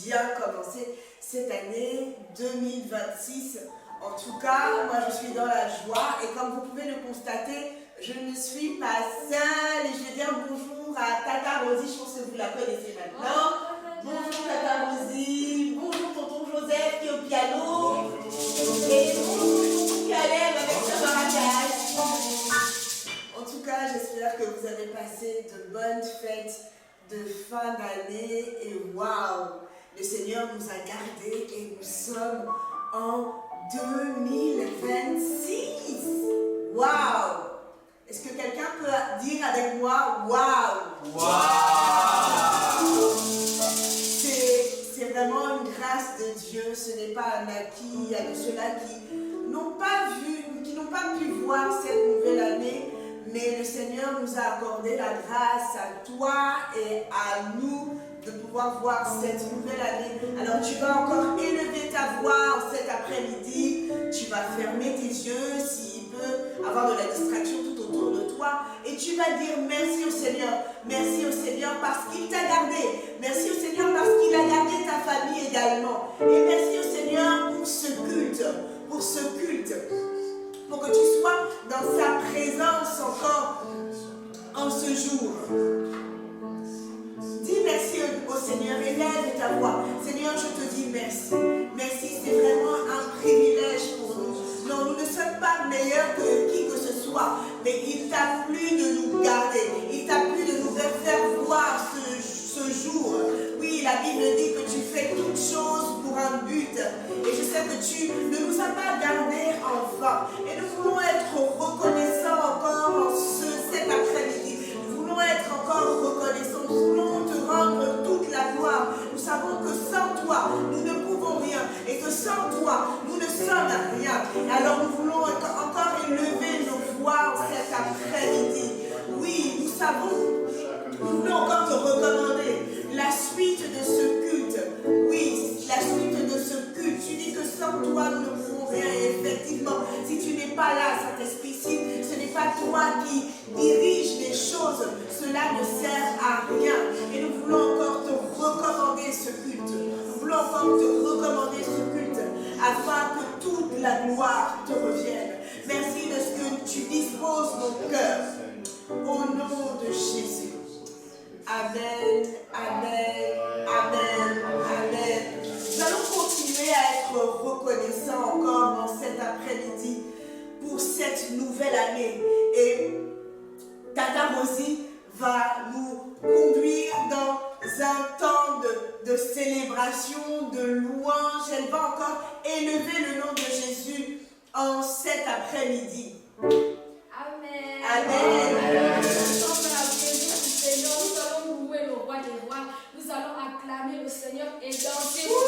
bien commencer cette année 2026. En tout cas, moi je suis dans la joie et comme vous pouvez le constater, je ne suis pas seule et je vais dire bonjour à Tata Rosie, je pense que vous la connaissez maintenant. Bonjour Tata Rosie, bonjour tonton Joseph qui est au piano et bonjour tonton Caleb avec sa maracas. En tout cas, j'espère que vous avez passé de bonnes fêtes de fin d'année et waouh, le Seigneur nous a gardés et nous sommes en 2026. Waouh! Est-ce que quelqu'un peut dire avec moi waouh? Waouh! C'est vraiment une grâce de Dieu, ce n'est pas un acquis. Il y a de ceux-là qui n'ont pas vu, qui n'ont pas pu voir cette nouvelle année, mais le Seigneur nous a accordé la grâce à toi et à nous de pouvoir voir cette nouvelle année. Alors tu vas encore élever ta voix cet après-midi, tu vas fermer tes yeux s'il peut avoir de la distraction tout autour de toi et tu vas dire merci au Seigneur parce qu'il t'a gardé, merci au Seigneur parce qu'il a gardé ta famille également et merci au Seigneur pour ce culte, pour que tu sois dans sa présence encore en ce jour. Dis merci au Seigneur, élève ta voix. Seigneur, je te dis merci. Merci, c'est vraiment un privilège pour nous. Non, nous ne sommes pas meilleurs que qui que ce soit, mais il t'a plu de nous garder. Il t'a plu de nous faire voir ce jour. Oui, la Bible dit que tu fais toutes choses pour un but. Et je sais que tu ne nous as pas gardés en vain. Et nous voulons être reconnaissants encore cet après-midi. Nous voulons être encore reconnaissants. Nous voulons te rendre toute la gloire. Nous savons que sans toi, nous ne pouvons rien. Et que sans toi, nous ne sommes rien. Alors nous voulons encore élever nos voix cet après-midi. Oui, nous savons, nous voulons encore te recommander la suite de ce culte. Oui, la suite de ce culte. Tu dis que sans toi, nous ne pouvons rien. Et effectivement, si tu n'es pas là, Saint-Esprit, si ce n'est pas toi qui dirige les choses, cela ne sert à rien. Et nous voulons encore te recommander ce culte. Nous voulons encore te recommander ce culte afin que toute la gloire te revienne. Merci de ce que tu disposes nos cœurs. Au nom de Jésus. Amen, amen, amen, amen. Nous allons continuer à être reconnaissants encore en cet après-midi pour cette nouvelle année. Et Tata Rosie va nous conduire dans un temps de célébration, de louange. Elle va encore élever le nom de Jésus en cet après-midi. Amen. Amen. Nous sommes dans la présence du Seigneur. Nous allons louer le roi des rois. Nous allons acclamer le Seigneur et danser pour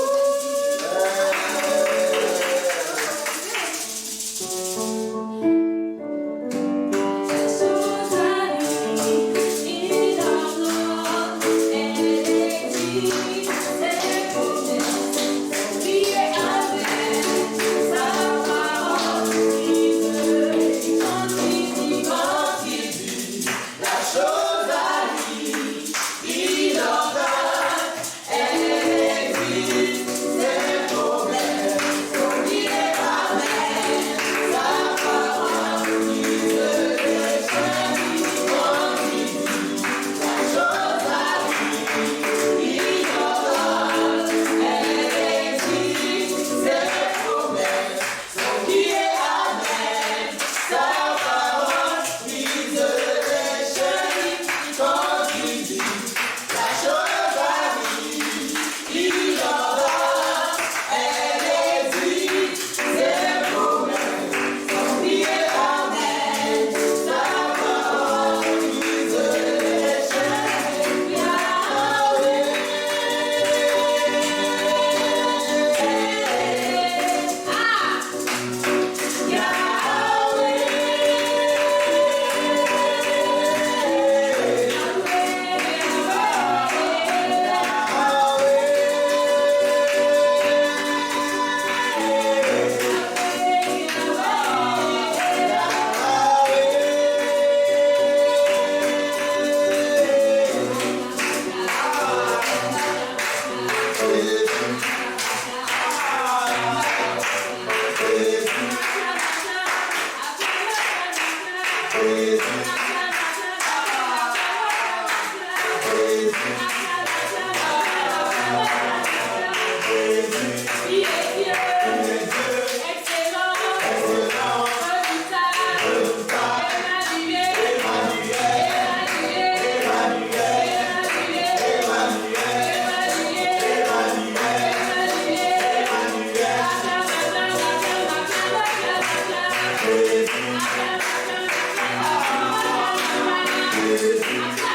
Amen. Excellent.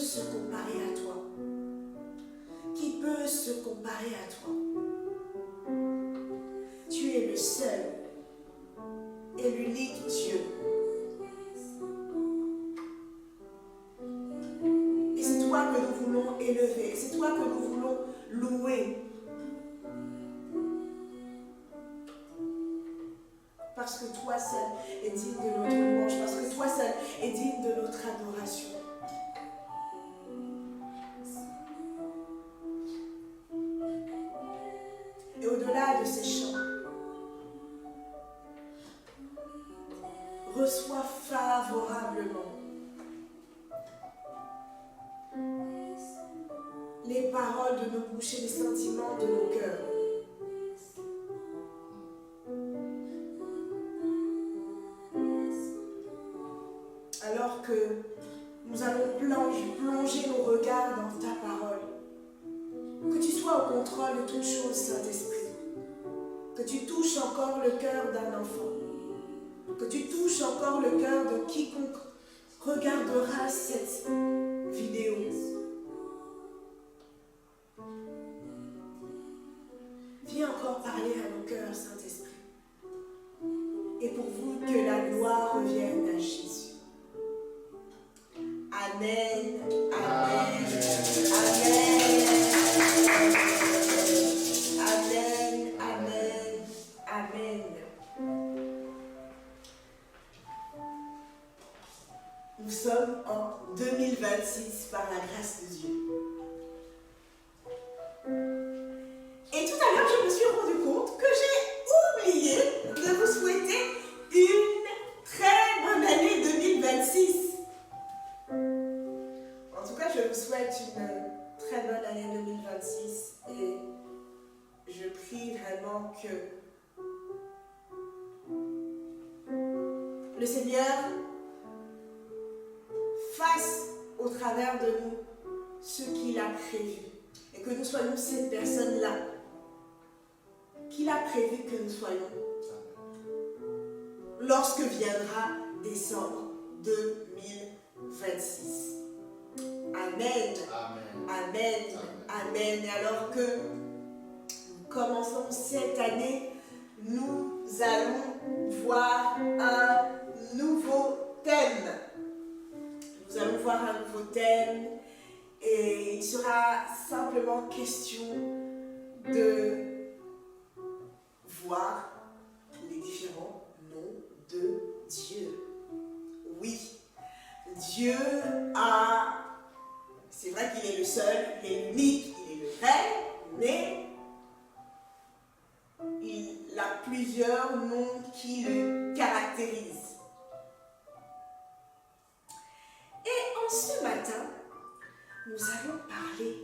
se comparer à toi? Qui peut se comparer à toi? Tu es le seul et l'unique Dieu. Et c'est toi que nous voulons élever, c'est toi que nous voulons louer. Parce que toi seul est digne de notre louange, parce que toi seul est digne de notre adoration. Et au-delà de ces chants, reçois favorablement les paroles de nos bouches et les sentiments de nos cœurs. Alors que nous allons plonger nos regards dans ta parole. Que tu sois au contrôle de toutes choses, Saint-Esprit. Que tu touches encore le cœur d'un enfant. Que tu touches encore le cœur de quiconque regardera cette vidéo. Viens encore parler à nos cœurs, Saint-Esprit. Et pour vous, que la gloire revienne à Jésus. Amen, amen, amen, amen, amen, amen. Nous sommes en 2026 par la grâce de Dieu. Et tout à l'heure, je me suis rendu compte que j'ai oublié de vous souhaiter une très bonne année 2026. En tout cas, je vous souhaite une très bonne année 2026 et je prie vraiment que le Seigneur fasse au travers de nous ce qu'il a prévu et que nous soyons cette personne-là qu'il a prévu que nous soyons lorsque viendra décembre 2026. Amen. Amen. Amen. Amen. Et alors que nous commençons cette année, nous allons voir un nouveau thème. Nous allons voir un nouveau thème et il sera simplement question de voir les différents noms de Dieu. Oui, Dieu a... C'est vrai qu'il est le seul, il est l'unique, il est le vrai, mais il a plusieurs noms qui le caractérisent. Et en ce matin, nous allons parler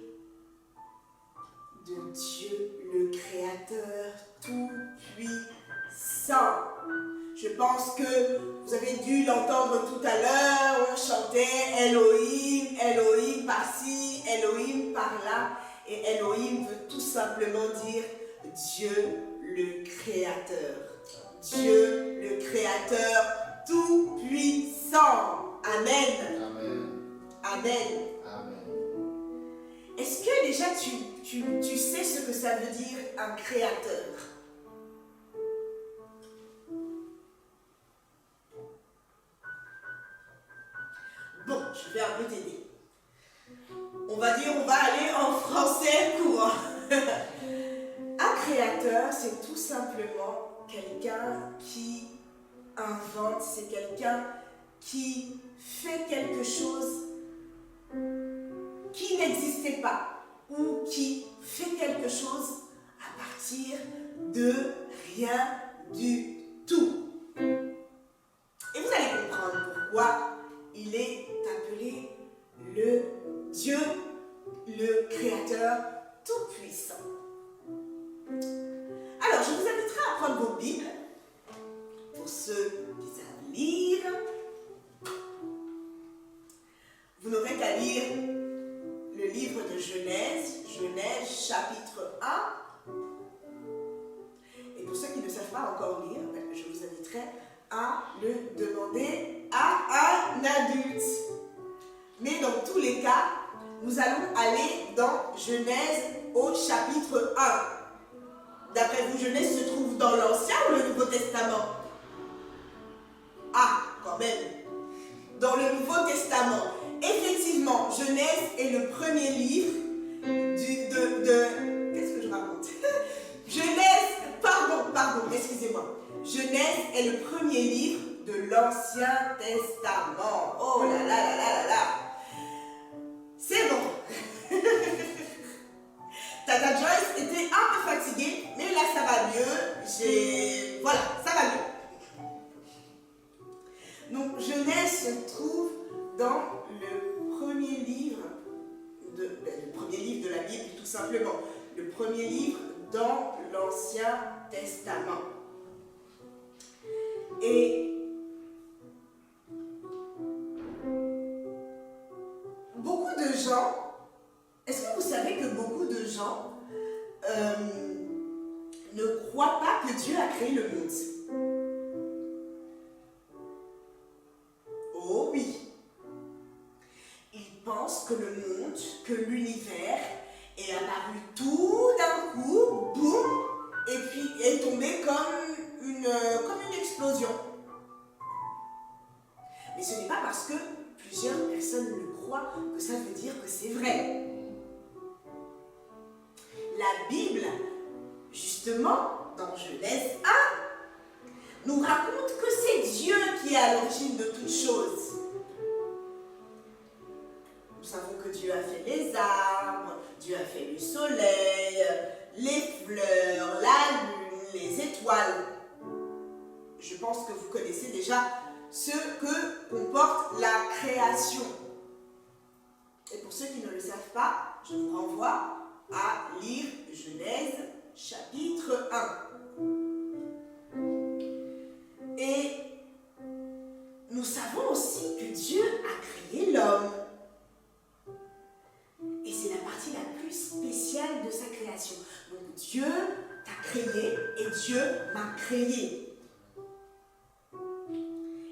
de Dieu, le Créateur tout-puissant. Je pense que vous avez dû l'entendre tout à l'heure, on chantait Elohim, Elohim par-ci, Elohim par-là. Et Elohim veut tout simplement dire Dieu le Créateur. Dieu le Créateur tout-puissant. Amen. Amen. Amen. Amen. Est-ce que déjà tu sais ce que ça veut dire un créateur? Bon, je vais un peu t'aider. On va aller en français courant. Un créateur, c'est tout simplement quelqu'un qui invente, c'est quelqu'un qui fait quelque chose qui n'existait pas ou qui fait quelque chose à partir de rien du tout. Et vous allez comprendre pourquoi il est appelé le Dieu, le Créateur tout-puissant. Alors, je vous inviterai à prendre vos Bibles, pour ceux qui savent lire. Vous n'aurez qu'à lire le livre de Genèse, Genèse chapitre 1. Et pour ceux qui ne savent pas encore lire, je vous inviterai à le demander à un adulte. Mais dans tous les cas, cas, nous allons aller dans Genèse au chapitre 1. D'après vous, Genèse se trouve dans l'Ancien ou le Nouveau Testament? Ah, quand même. Dans le Nouveau Testament. Effectivement, Genèse est le premier livre qu'est-ce que je raconte? Genèse, pardon, excusez-moi. Genèse est le premier livre de l'Ancien Testament. Oh là là là là là là. C'est bon. Tata Joyce était un peu fatiguée, mais là ça va mieux. Voilà, ça va mieux. Donc Genèse se trouve dans le premier livre de la Bible, tout simplement. Le premier livre dans l'Ancien Testament. Et beaucoup de gens, est-ce que vous savez que beaucoup de gens ne croient pas que Dieu a créé le monde? Oh oui. Ils pensent que le monde, que l'univers est apparu tout d'un coup, boum, et puis est tombé comme une explosion. Mais ce n'est pas parce que plusieurs personnes le croient que ça veut dire que c'est vrai. La Bible, justement, dans Genèse 1, nous raconte que c'est Dieu qui est à l'origine de toutes choses. Nous savons que Dieu a fait les arbres, Dieu a fait le soleil, les fleurs, la lune, les étoiles. Je pense que vous connaissez déjà ce que comporte la création. Et pour ceux qui ne le savent pas, je vous renvoie à lire Genèse chapitre 1. Et nous savons aussi que Dieu a créé l'homme. Et c'est la partie la plus spéciale de sa création. Donc Dieu t'a créé et Dieu m'a créé.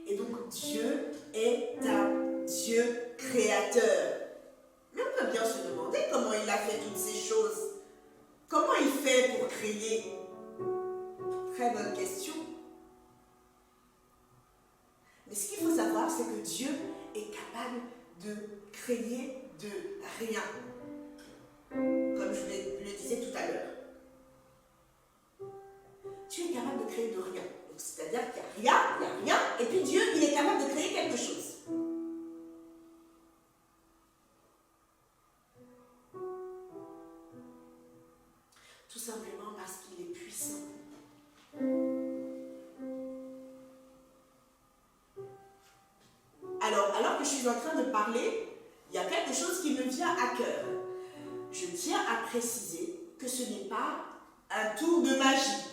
Et donc Dieu est un Dieu créateur. Mais on peut bien se demander comment il a fait toutes ces choses. Comment il fait pour créer? Très bonne question. Mais ce qu'il faut savoir, c'est que Dieu est capable de créer de rien. Comme je le disais tout à l'heure. Dieu est capable de créer de rien. C'est-à-dire qu'il n'y a rien, et puis Dieu, il est capable de créer quelque chose. Tout simplement parce qu'il est puissant. Alors que je suis en train de parler, il y a quelque chose qui me vient à cœur. Je tiens à préciser que ce n'est pas un tour de magie.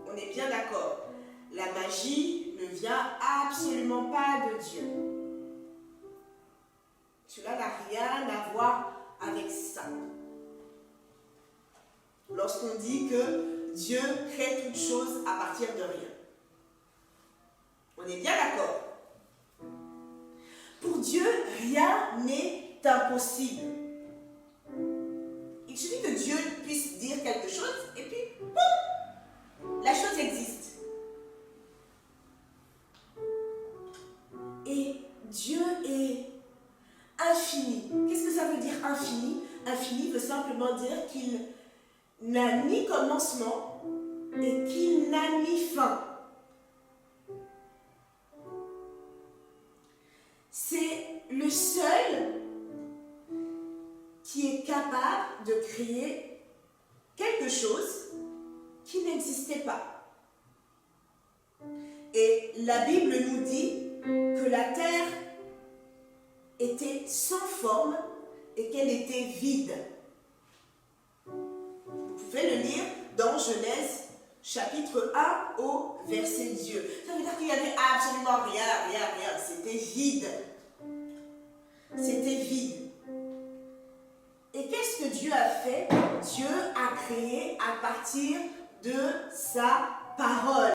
On est bien d'accord. La magie ne vient absolument pas de Dieu. Cela n'a rien à voir avec ça. Lorsqu'on dit que Dieu crée toute chose à partir de rien. On est bien d'accord. Pour Dieu, rien n'est impossible. Il suffit que Dieu puisse dire quelque chose et puis, boum, la chose existe. Et Dieu est infini. Qu'est-ce que ça veut dire infini? Infini veut simplement dire qu'il n'a ni commencement et qu'il n'a ni fin. C'est le seul qui est capable de créer quelque chose qui n'existait pas. Et la Bible nous dit que la terre était sans forme et qu'elle était vide. Vous pouvez le lire dans Genèse chapitre 1 au verset 2. Ça veut dire qu'il n'y avait absolument rien. C'était vide. C'était vide. Et qu'est-ce que Dieu a fait? Dieu a créé à partir de sa parole.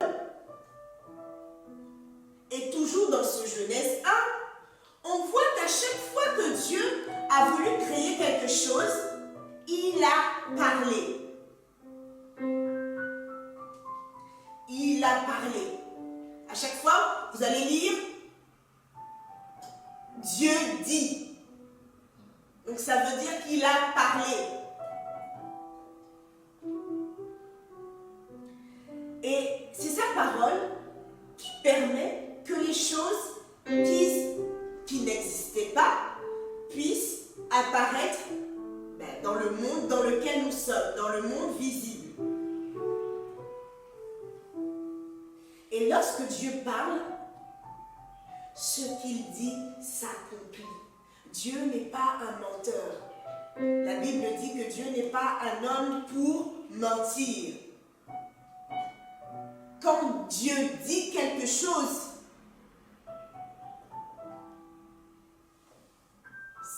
Et toujours dans ce Genèse 1, on voit qu'à chaque fois que Dieu a a voulu créer quelque chose, il a parlé. Il a parlé. À chaque fois, vous allez lire Dieu dit. Donc ça veut dire qu'il a parlé. Et c'est sa parole qui permet que les choses qui n'existaient pas puissent apparaître dans le monde dans lequel nous sommes, dans le monde visible. Et lorsque Dieu parle, ce qu'il dit s'accomplit. Dieu n'est pas un menteur. La Bible dit que Dieu n'est pas un homme pour mentir. Quand Dieu dit quelque chose,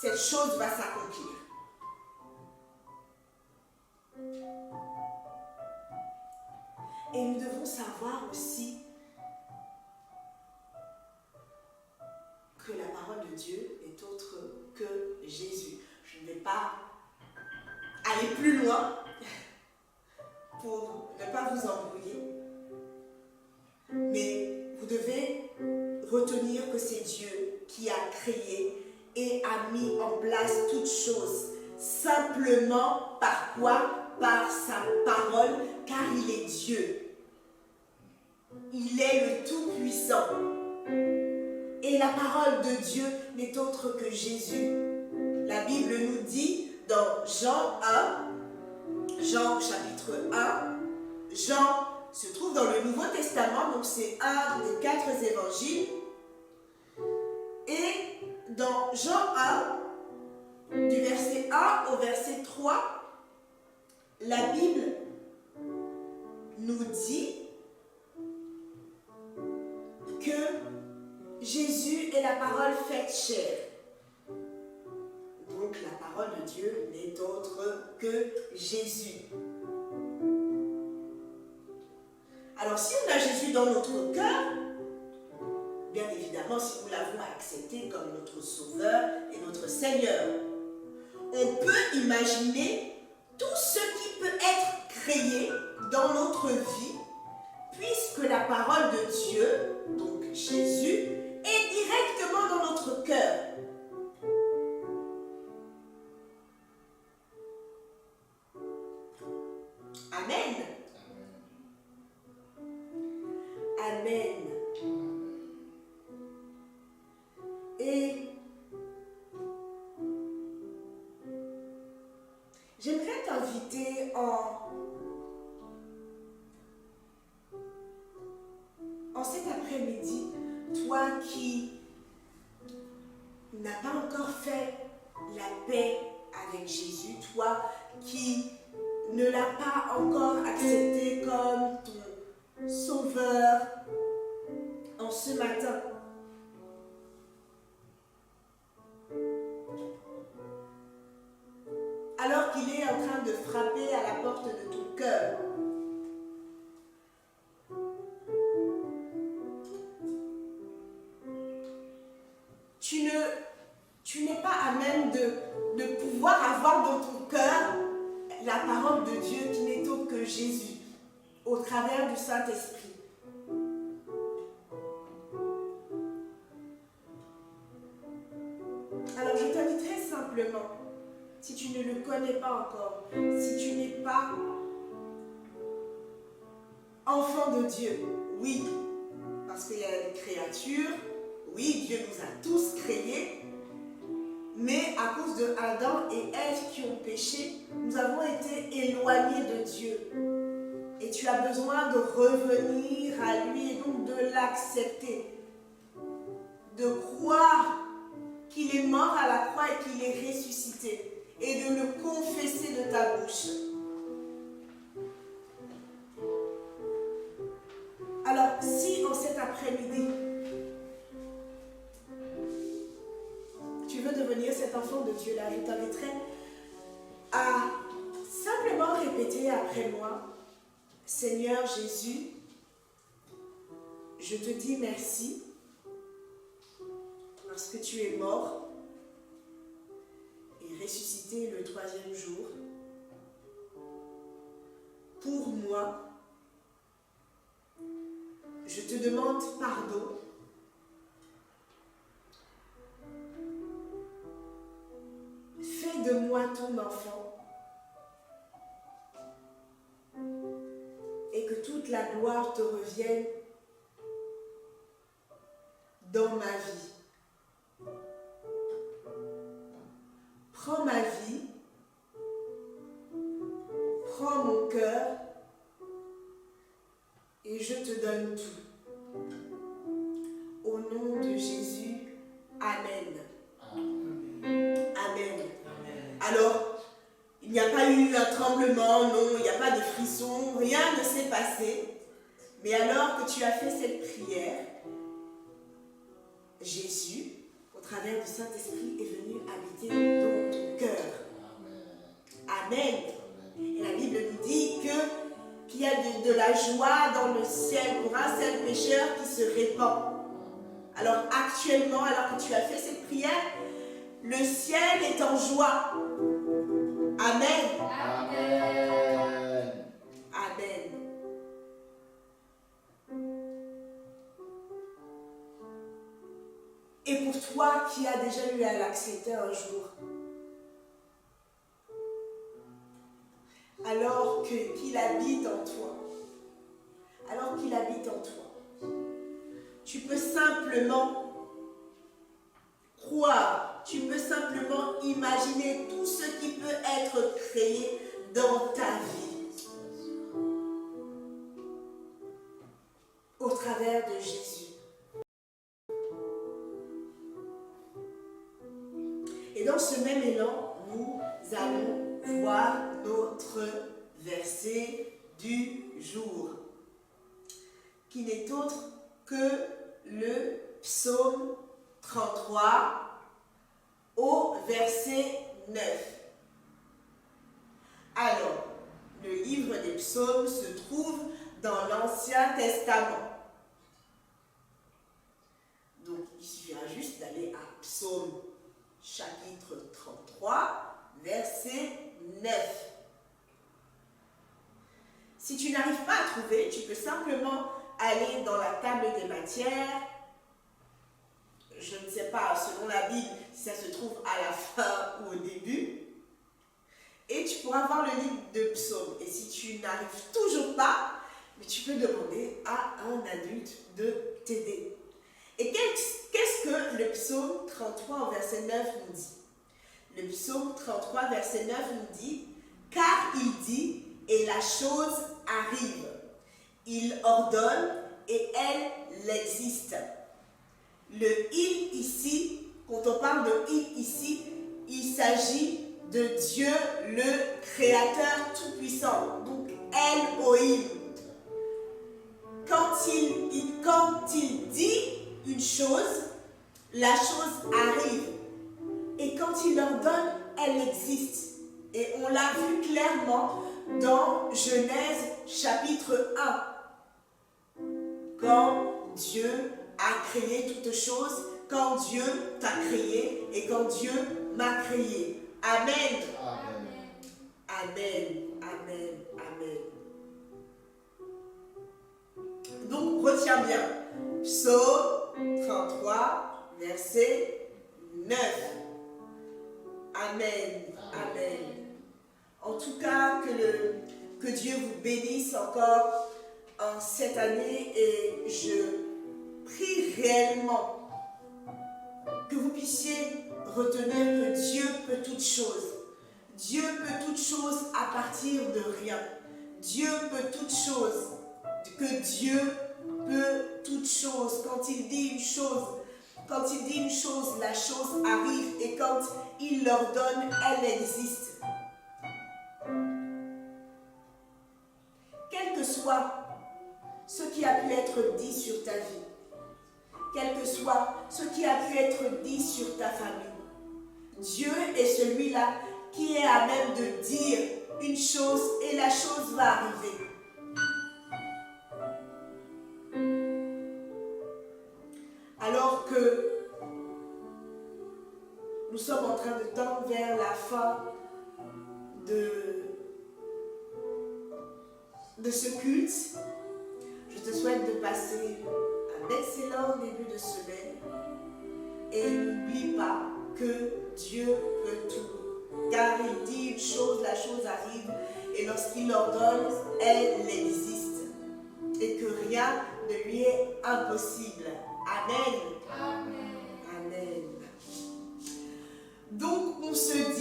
cette chose va s'accomplir. Et nous devons savoir aussi que la parole de Dieu est autre que Jésus. Je ne vais pas aller plus loin pour ne pas vous embrouiller. Mais vous devez retenir que c'est Dieu qui a créé et a mis en place toutes choses. Simplement par quoi? Par sa parole, car il est Dieu. Il est le Tout-Puissant. Et la parole de Dieu n'est autre que Jésus. La Bible nous dit dans Jean 1, Jean chapitre 1, Jean se trouve dans le Nouveau Testament, donc c'est un des 4 évangiles. Et dans Jean 1, du verset 1 au verset 3, la Bible nous dit que Jésus est la parole faite chair. Donc la parole de Dieu n'est autre que Jésus. Alors si on a Jésus dans notre cœur, bien évidemment si nous l'avons accepté comme notre Sauveur et notre Seigneur, on peut imaginer tout ce qui peut être créé dans notre vie, puisque la parole de Dieu, donc Jésus, est directement dans notre cœur. Amen. Amen. Et j'aimerais t'inviter en cet après-midi, toi qui n'as pas encore fait la paix avec Jésus, toi qui ne l'as pas encore accepté comme ton Sauveur, en ce matin, alors qu'il est en train de frapper à la porte de ton cœur. Tu n'es pas à même de pouvoir avoir dans ton cœur la parole de Dieu qui n'est autre que Jésus, au travers du Saint-Esprit. Alors je t'inviterai simplement, si tu ne le connais pas encore, si tu n'es pas enfant de Dieu, oui, parce qu'il y a des créatures, oui, Dieu nous a tous créés, mais à cause de Adam et Ève qui ont péché, nous avons été éloignés de Dieu. Et tu as besoin de revenir à lui et donc de l'accepter, de croire qu'il est mort à la croix et qu'il est ressuscité, et de le confesser de ta bouche. Alors, si en cet après-midi, tu veux devenir cet enfant de Dieu-là, je t'inviterai à simplement répéter après moi: Seigneur Jésus, je te dis merci parce que tu es mort ressuscité le 3e jour. Pour moi, je te demande pardon fais de moi ton enfant et que toute la gloire te revienne dans ma vie. Prends ma vie, prends mon cœur et je te donne tout. Au nom de Jésus, Amen. Amen. Alors, il n'y a pas eu un tremblement, non, il n'y a pas de frisson, rien ne s'est passé. Mais alors que tu as fait cette prière, Jésus, au travers du Saint-Esprit, est venu habiter dans ton cœur. Amen. Et la Bible nous dit qu'il y a de la joie dans le ciel pour un seul pécheur qui se répand. Alors actuellement, alors que tu as fait cette prière, le ciel est en joie. Amen. Amen. Amen. Et pour toi qui as déjà eu à l'accepter un jour, alors qu'il habite en toi, tu peux simplement croire, tu peux simplement imaginer tout ce qui peut être créé dans ta vie au travers de Jésus. Et dans ce même élan, nous allons voir notre verset du jour, qui n'est autre que le psaume 33 au verset 9. Alors, le livre des psaumes se trouve dans l'Ancien Testament. Donc, il suffira juste d'aller à Psaume chapitre 33, verset 9. Si tu n'arrives pas à trouver, tu peux simplement aller dans la table des matières. Je ne sais pas, selon la Bible, si ça se trouve à la fin ou au début. Et tu pourras voir le livre de psaumes. Et si tu n'arrives toujours pas, mais tu peux demander à un adulte de t'aider. Et qu'est-ce que le psaume 33 verset 9 nous dit? Le psaume 33 verset 9 nous dit « Car il dit, et la chose arrive. Il ordonne, et elle existe. » Le « il » ici, quand on parle de « il » ici, il s'agit de Dieu le Créateur Tout-Puissant. Donc Elohim. Quand il dit une chose, la chose arrive. Et quand il ordonne, elle existe. Et on l'a vu clairement dans Genèse chapitre 1. Quand Dieu a créé toutes choses, quand Dieu t'a créé et quand Dieu m'a créé. Amen. Amen. Amen. Amen. Donc, retiens bien. Psaume 33, verset 9. Amen. Amen. En tout cas, que Dieu vous bénisse encore en cette année et je prie réellement que vous puissiez retenir que Dieu peut toutes choses. Dieu peut toutes choses à partir de rien. Dieu peut toutes choses. Que Dieu peut toutes choses. Quand il dit une chose, la chose arrive et quand il l'ordonne, elle existe. Quel que soit ce qui a pu être dit sur ta vie, quel que soit ce qui a pu être dit sur ta famille, Dieu est celui-là qui est à même de dire une chose et la chose va arriver. Alors que nous nous sommes en train de tendre vers la fin de ce culte. Je te souhaite de passer un excellent début de semaine. Et n'oublie pas que Dieu peut tout. Car il dit une chose, la chose arrive. Et lorsqu'il ordonne, elle existe. Et que rien ne lui est impossible. Amen. Amen. Amen. Donc on se